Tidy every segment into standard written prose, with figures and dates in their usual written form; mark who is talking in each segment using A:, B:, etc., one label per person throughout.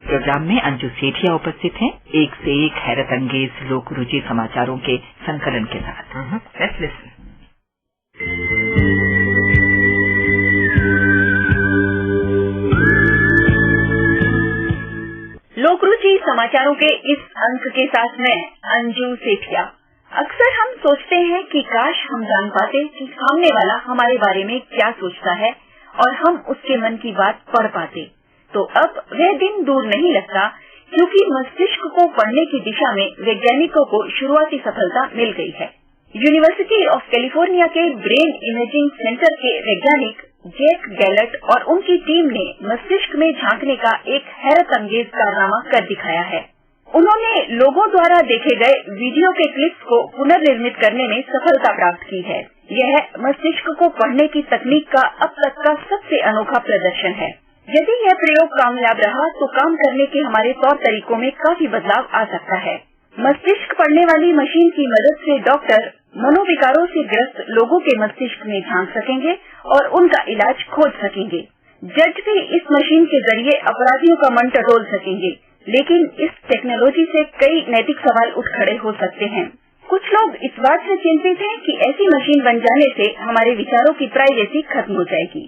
A: Programme में अंजू सेठिया उपस्थित हैं, एक से एक हैरत अंगेज लोक रुचि समाचारों के संकलन के साथ। Let's listen.
B: लोक रुचि समाचारों के इस अंक के साथ मैं अंजू सेठिया। अक्सर हम सोचते हैं कि काश हम जान पाते कि सामने वाला हमारे बारे में क्या सोचता है और हम उसके मन की बात पढ़ पाते। तो अब वह दिन दूर नहीं लगता, क्योंकि मस्तिष्क को पढ़ने की दिशा में वैज्ञानिकों को शुरुआती सफलता मिल गई है। यूनिवर्सिटी ऑफ कैलिफोर्निया के ब्रेन इमेजिंग सेंटर के वैज्ञानिक जैक गैलट और उनकी टीम ने मस्तिष्क में झांकने का एक हैरत अंगेज कारनामा कर दिखाया है। उन्होंने लोगों द्वारा देखे गए वीडियो के क्लिप्स को पुनर्निर्मित करने में सफलता प्राप्त की है। यह मस्तिष्क को पढ़ने की तकनीक का अब तक का सबसे अनोखा प्रदर्शन है। यदि यह प्रयोग कामयाब रहा तो काम करने के हमारे तौर तरीकों में काफी बदलाव आ सकता है। मस्तिष्क पढ़ने वाली मशीन की मदद से डॉक्टर मनोविकारों से ग्रस्त लोगों के मस्तिष्क में झांक सकेंगे और उनका इलाज खोज सकेंगे। जज भी इस मशीन के जरिए अपराधियों का मन टटोल सकेंगे, लेकिन इस टेक्नोलॉजी से कई नैतिक सवाल उठ खड़े हो सकते हैं। कुछ लोग इस बात से चिंतित हैं कि ऐसी मशीन बन जाने से हमारे विचारों की प्राइवेसी खत्म हो जाएगी।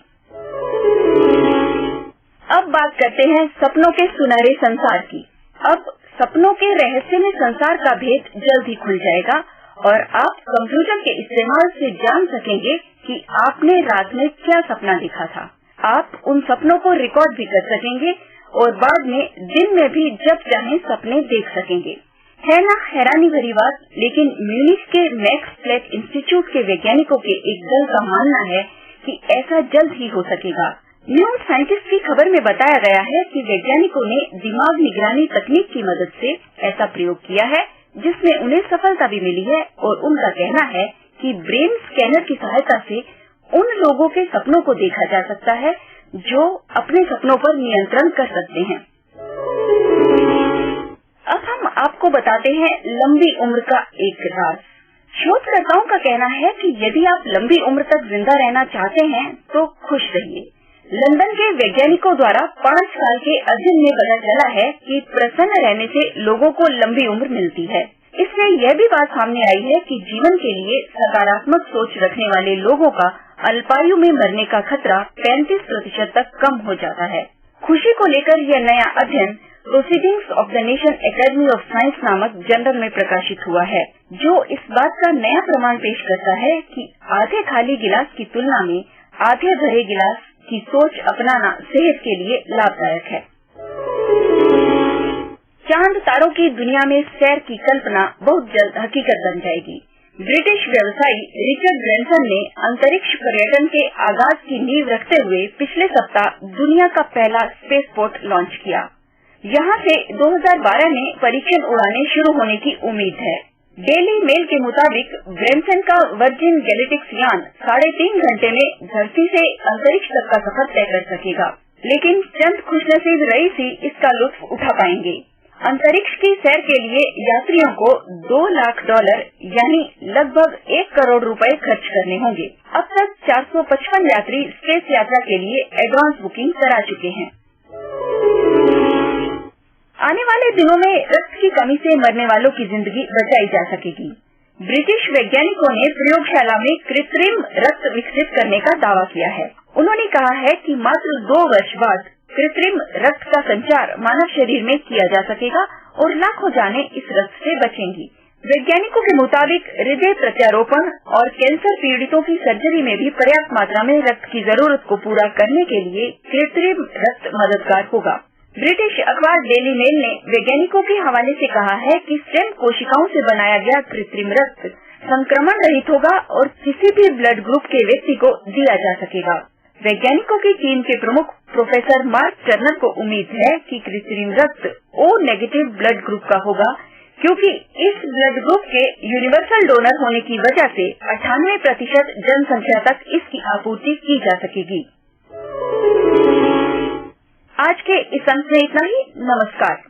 B: अब बात करते हैं सपनों के सुनहरे संसार की। अब सपनों के रहस्य में संसार का भेद जल्द ही खुल जाएगा और आप कंप्यूटर के इस्तेमाल से जान सकेंगे कि आपने रात में क्या सपना देखा था। आप उन सपनों को रिकॉर्ड भी कर सकेंगे और बाद में दिन में भी जब चाहें सपने देख सकेंगे। है ना हैरानी भरी बात, लेकिन म्यूनिख के मैक्स प्लैंक इंस्टीट्यूट के वैज्ञानिकों के एक दल का मानना है कि ऐसा जल्द ही हो सकेगा। न्यू साइंटिस्ट की खबर में बताया गया है कि वैज्ञानिकों ने दिमाग निगरानी तकनीक की मदद से ऐसा प्रयोग किया है, जिसमें उन्हें सफलता भी मिली है और उनका कहना है कि ब्रेन स्कैनर की सहायता से उन लोगों के सपनों को देखा जा सकता है जो अपने सपनों पर नियंत्रण कर सकते हैं। अब हम आपको बताते हैं लंबी उम्र का एक राज। शोधकर्ताओं का कहना है कि यदि आप लंबी उम्र तक जिंदा रहना चाहते हैं तो खुश रहिए। लंदन के वैज्ञानिकों द्वारा 5 साल के अध्ययन में पता चला है कि प्रसन्न रहने से लोगों को लंबी उम्र मिलती है। इससे यह भी बात सामने आई है कि जीवन के लिए सकारात्मक सोच रखने वाले लोगों का अल्पायु में मरने का खतरा 35% तक कम हो जाता है। खुशी को लेकर यह नया अध्ययन proceedings of the nation academy of science नामक जर्नल में प्रकाशित हुआ है, जो इस बात का नया प्रमाण पेश करता है कि आधे खाली गिलास की तुलना में आधे भरे गिलास की सोच अपनाना सेहत के लिए लाभदायक है। चांद तारों की दुनिया में सैर की कल्पना बहुत जल्द हकीकत बन जाएगी। ब्रिटिश व्यवसायी रिचर्ड ब्रैंसन ने अंतरिक्ष पर्यटन के आगाज की नींव रखते हुए पिछले सप्ताह दुनिया का पहला स्पेसपोर्ट लॉन्च किया। यहां से 2012 में परीक्षण उड़ानें शुरू होने की उम्मीद है। डेली मेल के मुताबिक ब्रैंसन का वर्जिन गैलेक्टिक्स यान 3.5 घंटे में धरती से अंतरिक्ष तक का सफर तय कर सकेगा, लेकिन चंद खुशनसीब रईस ही इसका लुत्फ उठा पाएंगे। अंतरिक्ष की सैर के लिए यात्रियों को $2 लाख यानी लगभग 1 करोड़ रुपए खर्च करने होंगे। अब तक 455 यात्री स्पेस यात्रा के लिए एडवांस बुकिंग करा चुके हैं। आने वाले दिनों में रक्त की कमी से मरने वालों की जिंदगी बचाई जा सकेगी। ब्रिटिश वैज्ञानिकों ने प्रयोगशाला में कृत्रिम रक्त विकसित करने का दावा किया है। उन्होंने कहा है कि मात्र 2 वर्ष बाद कृत्रिम रक्त का संचार मानव शरीर में किया जा सकेगा और लाखों जानें इस रक्त से बचेंगी। वैज्ञानिकों के मुताबिक हृदय प्रत्यारोपण और कैंसर पीड़ितों की सर्जरी में भी पर्याप्त मात्रा में रक्त की जरूरत को पूरा करने के लिए कृत्रिम रक्त मददगार होगा। ब्रिटिश अखबार डेली मेल ने वैज्ञानिकों के हवाले से कहा है कि स्टेम कोशिकाओं से बनाया गया कृत्रिम रक्त संक्रमण रहित होगा और किसी भी ब्लड ग्रुप के व्यक्ति को दिया जा सकेगा। वैज्ञानिकों की टीम के प्रमुख प्रोफेसर मार्क टर्नर को उम्मीद है कि कृत्रिम रक्त O नेगेटिव ब्लड ग्रुप का होगा, क्योंकि इस ब्लड ग्रुप के यूनिवर्सल डोनर होने की वजह से 98% जनसंख्या तक इसकी आपूर्ति की जा सकेगी। आज के इस अंक में इतना ही। नमस्कार।